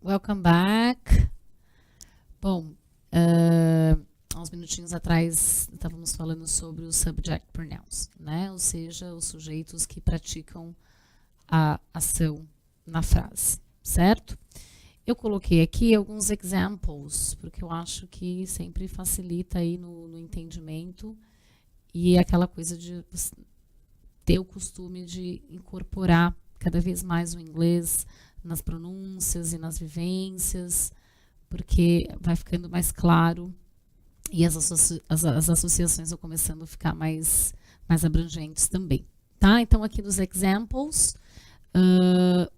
Welcome back. Bom, há uns minutinhos atrás estávamos falando sobre os subject pronouns, né? Ou seja, os sujeitos que praticam a ação na frase, certo? Eu coloquei aqui alguns examples, porque eu acho que sempre facilita aí no entendimento e aquela coisa de ter o costume de incorporar cada vez mais o inglês nas pronúncias e nas vivências, porque vai ficando mais claro e as associações vão começando a ficar mais abrangentes também. Tá? Então, aqui nos examples,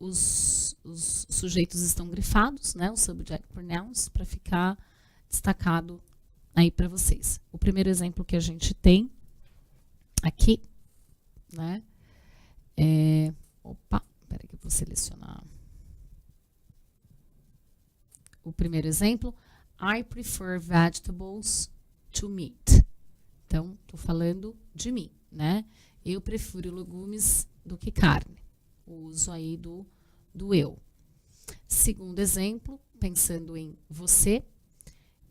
os sujeitos estão grifados, né, os subject pronouns, para ficar destacado aí para vocês. O primeiro exemplo que a gente tem aqui, né, peraí que eu vou selecionar. O primeiro exemplo, I prefer vegetables to meat. Então, estou falando de mim, né? Eu prefiro legumes do que carne. O uso aí do eu. Segundo exemplo, pensando em você,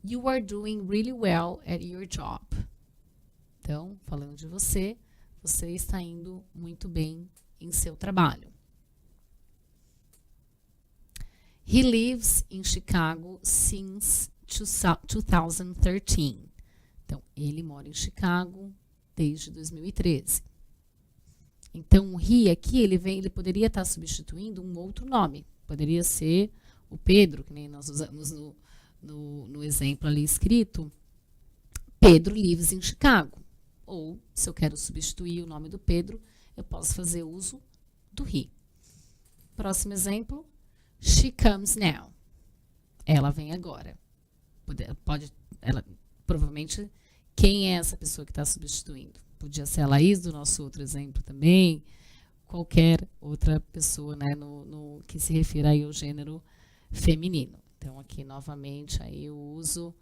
you are doing really well at your job. Então, falando de você, você está indo muito bem em seu trabalho. He lives in Chicago since 2013. Então, ele mora em Chicago desde 2013. Então, o he aqui, ele poderia estar substituindo um outro nome. Poderia ser o Pedro, que nem nós usamos no exemplo ali escrito. Pedro lives in Chicago. Ou, se eu quero substituir o nome do Pedro, eu posso fazer uso do he. Próximo exemplo. She comes now. Ela vem agora. Provavelmente, quem é essa pessoa que está substituindo? Podia ser a Laís, do nosso outro exemplo também. Qualquer outra pessoa, né, que se refira aí ao gênero feminino. Então, aqui, novamente, aí o uso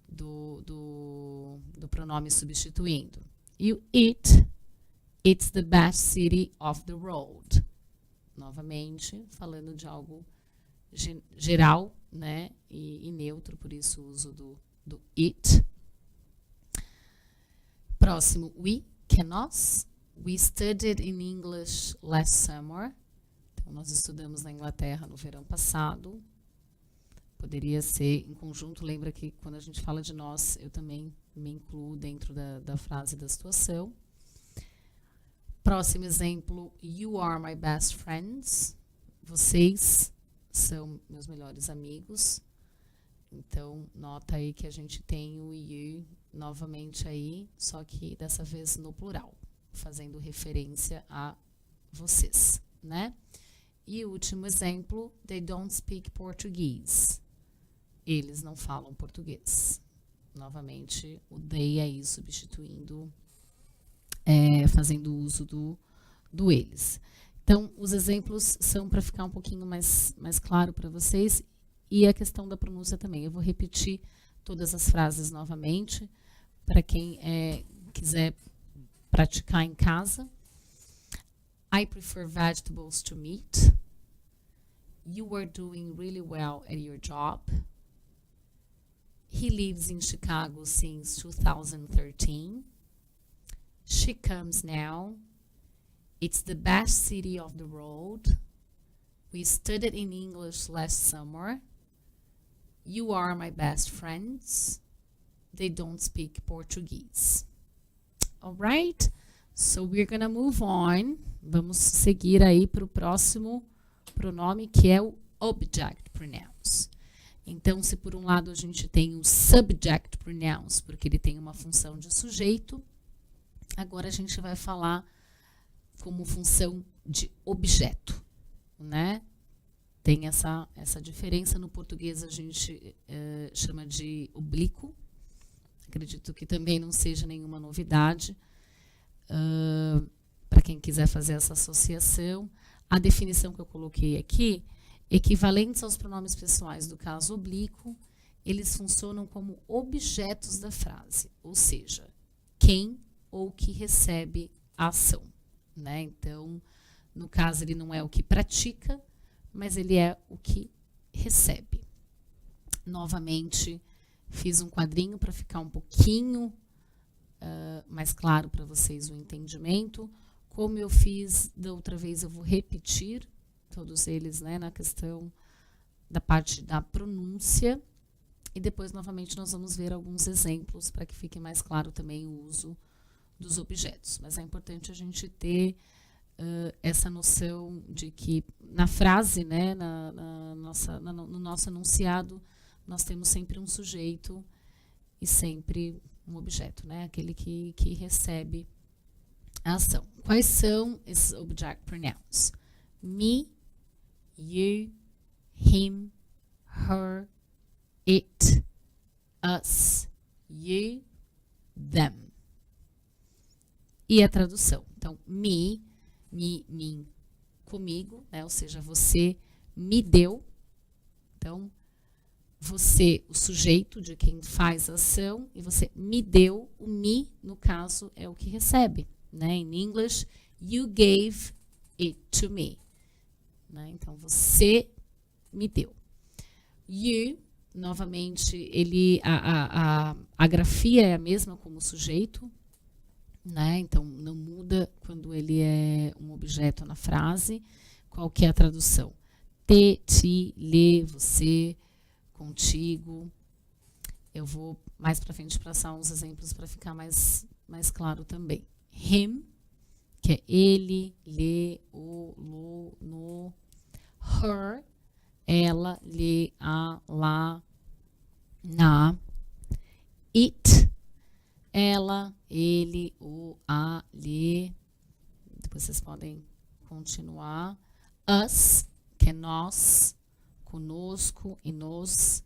do pronome substituindo. E o it's the best city of the world. Novamente, falando de algo geral, né, e neutro, por isso o uso do it. Próximo, que é nós. We studied in English last summer. Então, nós estudamos na Inglaterra no verão passado. Poderia ser em conjunto, lembra que quando a gente fala de nós, eu também me incluo dentro da frase da situação. Próximo exemplo, you are my best friends. Vocês são meus melhores amigos. Então, nota aí que a gente tem o you novamente aí, só que dessa vez no plural, fazendo referência a vocês, né? E o último exemplo, they don't speak Portuguese. Eles não falam português. Novamente, o they aí substituindo fazendo uso do eles. Então, os exemplos são para ficar um pouquinho mais claro para vocês. E a questão da pronúncia também. Eu vou repetir todas as frases novamente, para quem quiser praticar em casa. I prefer vegetables to meat. You are doing really well at your job. He lives in Chicago since 2013. She comes now. It's the best city of the world. We studied in English last summer. You are my best friends. They don't speak Portuguese. All right? So we're gonna move on. Vamos seguir aí para o próximo pronome, que é o object pronouns. Então, se por um lado a gente tem o subject pronouns, porque ele tem uma função de sujeito, agora a gente vai falar como função de objeto, né? Tem essa diferença. No português a gente chama de oblíquo. Acredito que também não seja nenhuma novidade para quem quiser fazer essa associação. A definição que eu coloquei aqui, equivalentes aos pronomes pessoais do caso oblíquo, eles funcionam como objetos da frase, ou seja, quem ou que recebe a ação, né? Então, no caso, ele não é o que pratica, mas ele é o que recebe. Novamente, fiz um quadrinho para ficar um pouquinho mais claro para vocês o entendimento. Como eu fiz da outra vez, eu vou repetir todos eles, né, na questão da parte da pronúncia. E depois, novamente, nós vamos ver alguns exemplos para que fique mais claro também o uso dos objetos. Mas é importante a gente ter essa noção de que na frase, né, no nosso enunciado, nós temos sempre um sujeito e sempre um objeto, né, aquele que recebe a ação. Quais são esses object pronouns? Me, you, him, her, it, us, you, them. E a tradução. Então, me, mim, comigo, né? Ou seja, você me deu. Então, você, o sujeito de quem faz a ação, e você me deu. O me, no caso, é o que recebe, né? Em English, you gave it to me. Né? Então, você me deu. You, novamente, a grafia é a mesma como sujeito, né? Então, não muda quando ele é um objeto na frase. Qual que é a tradução? Te, ti, lhe, você, contigo. Eu vou mais para frente passar uns exemplos para ficar mais claro também. Him, que é ele, lhe, o, lo, no. Her, ela, lhe, a, lá, na. It, ela, ele, o, a, lhe. Depois vocês podem continuar. Us, que é nós, conosco e nos.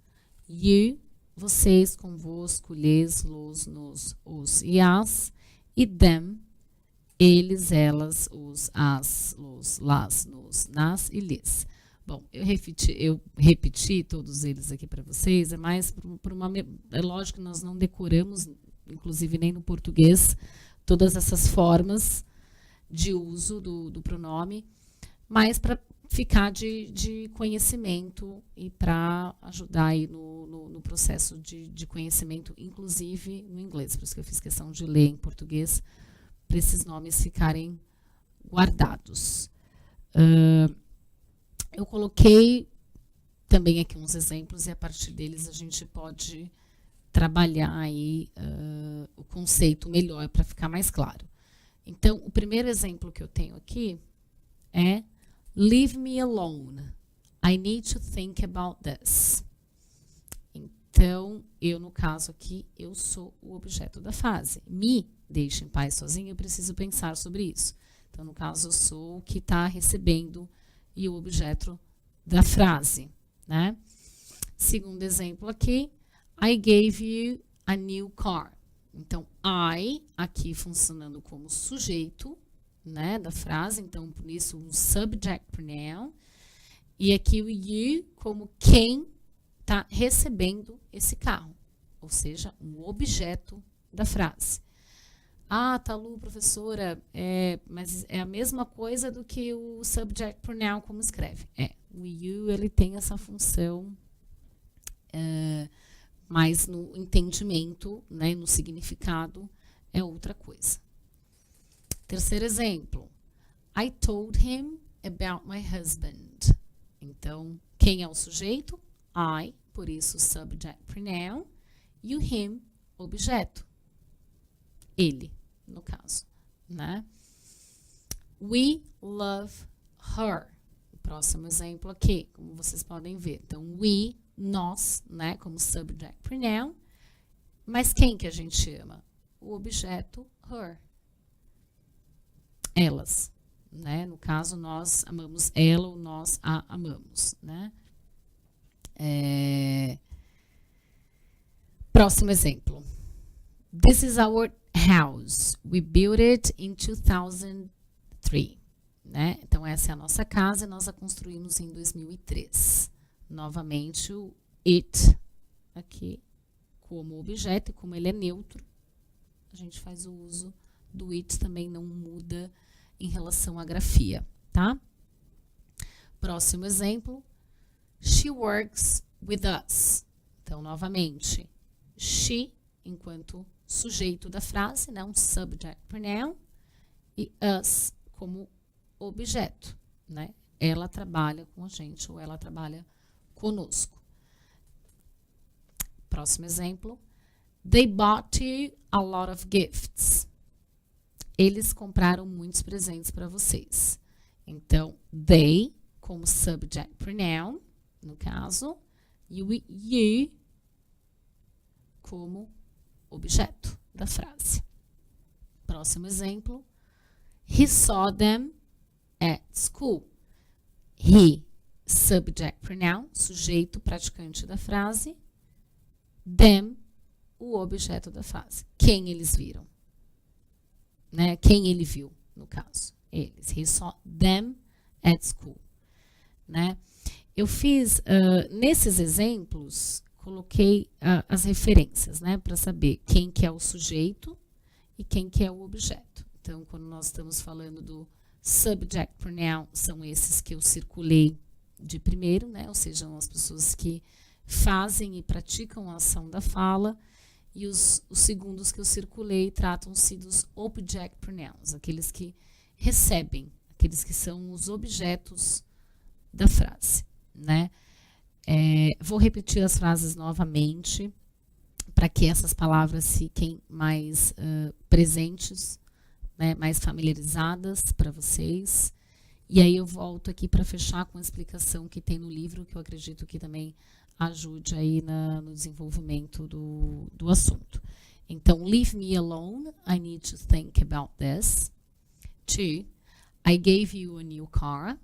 You, vocês, convosco, lhes, los, nos, os e as. E them, eles, elas, os, as, los, las, nos, nas e lhes. Bom, eu repeti todos eles aqui para vocês, é mais por uma... É lógico que nós não decoramos, inclusive nem no português, todas essas formas de uso do pronome, mas para ficar de conhecimento e para ajudar aí no processo de conhecimento, inclusive no inglês. Por isso que eu fiz questão de ler em português, para esses nomes ficarem guardados. Eu coloquei também aqui uns exemplos e a partir deles a gente pode trabalhar aí o conceito melhor para ficar mais claro. Então, o primeiro exemplo que eu tenho aqui é Leave me alone. I need to think about this. Então, eu, no caso aqui, eu sou o objeto da frase. Me deixe em paz sozinho, eu preciso pensar sobre isso. Então, no caso, eu sou o que está recebendo e o objeto da frase, né? Segundo exemplo aqui, I gave you a new car. Então, I, aqui funcionando como sujeito, né, da frase, então, por isso, um subject pronoun. E aqui o you como quem está recebendo esse carro, ou seja, um objeto da frase. Ah, tá, Lu, professora, mas é a mesma coisa do que o subject pronoun como escreve. O you, ele tem essa função mas no entendimento, né, no significado, é outra coisa. Terceiro exemplo. I told him about my husband. Então, quem é o sujeito? I, por isso subject pronoun, e o him, objeto. Ele, no caso, né? We love her. O próximo exemplo aqui, como vocês podem ver. Então, we, nós, né, como subject pronoun. Mas quem que a gente ama? O objeto her. Elas, né? No caso, nós amamos ela ou nós a amamos, né? Próximo exemplo. This is our house. We built it in 2003. Né? Então, essa é a nossa casa e nós a construímos em 2003. Novamente, o it aqui como objeto, e como ele é neutro, a gente faz o uso do it, também não muda em relação à grafia, tá? Próximo exemplo. She works with us. Então, novamente, she, enquanto sujeito da frase, né, um subject pronoun, e us como objeto, né? Ela trabalha com a gente ou ela trabalha conosco. Próximo exemplo. They bought you a lot of gifts. Eles compraram muitos presentes para vocês. Então, they, como subject pronoun, no caso, e o you como objeto da frase. Próximo exemplo. He saw them at school. He, subject pronoun, sujeito praticante da frase. Them, o objeto da frase. Quem eles viram? Né? Quem ele viu, no caso. Eles. He saw them at school. Né? Eu fiz, nesses exemplos, coloquei as referências, né? Para saber quem que é o sujeito e quem que é o objeto. Então, quando nós estamos falando do subject pronoun, são esses que eu circulei de primeiro, né? Ou seja, são as pessoas que fazem e praticam a ação da fala. E os segundos que eu circulei tratam-se dos object pronouns, aqueles que recebem, aqueles que são os objetos da frase, né? Vou repetir as frases novamente para que essas palavras fiquem mais presentes, né? Mais familiarizadas para vocês. E aí eu volto aqui para fechar com a explicação que tem no livro, que eu acredito que também ajude aí no desenvolvimento do assunto. Então, leave me alone. I need to think about this. 2, I gave you a new car.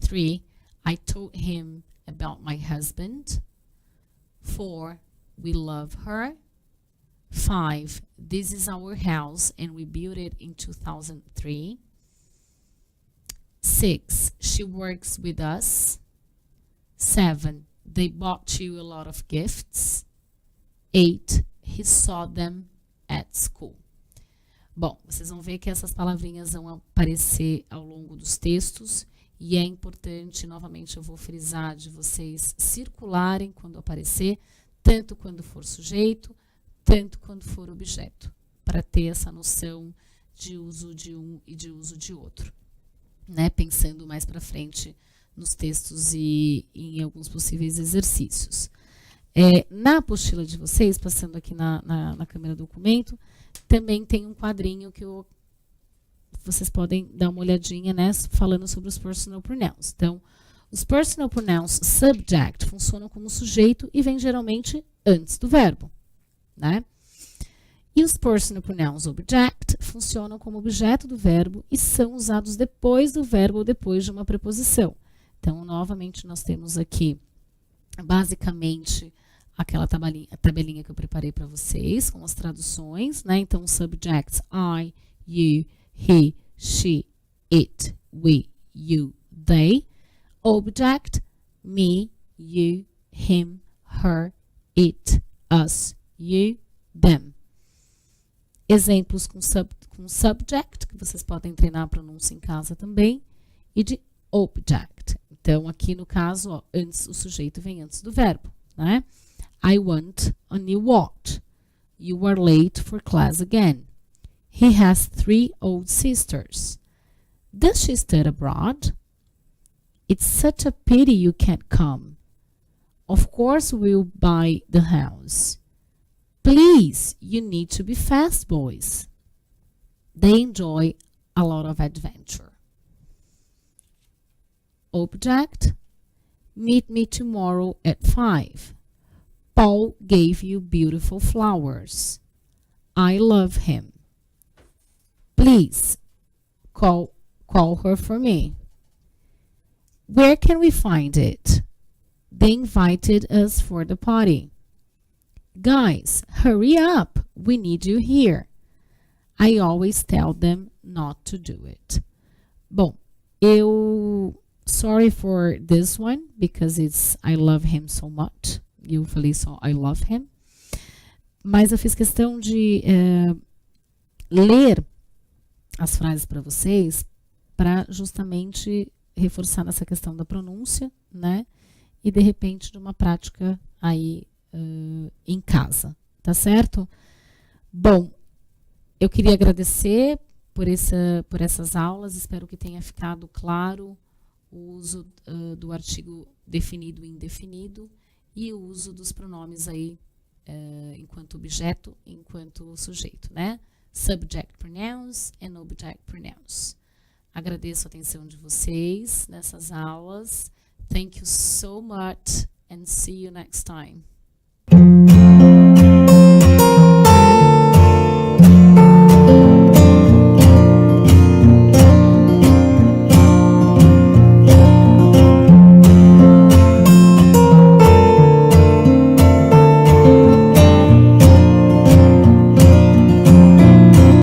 3, I told him about my husband. 4, we love her. 5, this is our house and we built it in 2003. 6, she works with us. 7, they bought you a lot of gifts. 8, he saw them at school. Bom, vocês vão ver que essas palavrinhas vão aparecer ao longo dos textos e é importante, novamente eu vou frisar, de vocês circularem quando aparecer, tanto quando for sujeito, tanto quando for objeto, para ter essa noção de uso de um e de uso de outro, né? Pensando mais para frente nos textos e em alguns possíveis exercícios. Na apostila de vocês, passando aqui na câmera do documento, também tem um quadrinho que vocês podem dar uma olhadinha, né, falando sobre os personal pronouns. Então, os personal pronouns subject funcionam como sujeito e vêm geralmente antes do verbo, né? E os personal pronouns object funcionam como objeto do verbo e são usados depois do verbo ou depois de uma preposição. Então, novamente, nós temos aqui, basicamente, aquela tabelinha que eu preparei para vocês, com as traduções, né? Então, subjects, I, you, he, she, it, we, you, they. Object, me, you, him, her, it, us, you, them. Exemplos com subject, que vocês podem treinar a pronúncia em casa também, e de object. Então, aqui no caso, ó, antes, o sujeito vem antes do verbo, né? I want a new watch. You are late for class again. He has 3 old sisters. Does she study abroad? It's such a pity you can't come. Of course we'll buy the house. Please, you need to be fast, boys. They enjoy a lot of adventure. Object, meet me tomorrow at 5. Paul gave you beautiful flowers. I love him. Please, call her for me. Where can we find it? They invited us for the party. Guys, hurry up. We need you here. I always tell them not to do it. Bom, sorry for this one because it's I love him so much. Eu falei só I love him. Mas eu fiz questão de ler as frases para vocês para justamente reforçar essa questão da pronúncia, né? e de repente de uma prática aí em casa, tá certo? Bom, eu queria agradecer por essas aulas, espero que tenha ficado claro o uso do artigo definido e indefinido e o uso dos pronomes aí enquanto objeto, enquanto sujeito, né? Subject pronouns and object pronouns. Agradeço a atenção de vocês nessas aulas. Thank you so much and see you next time.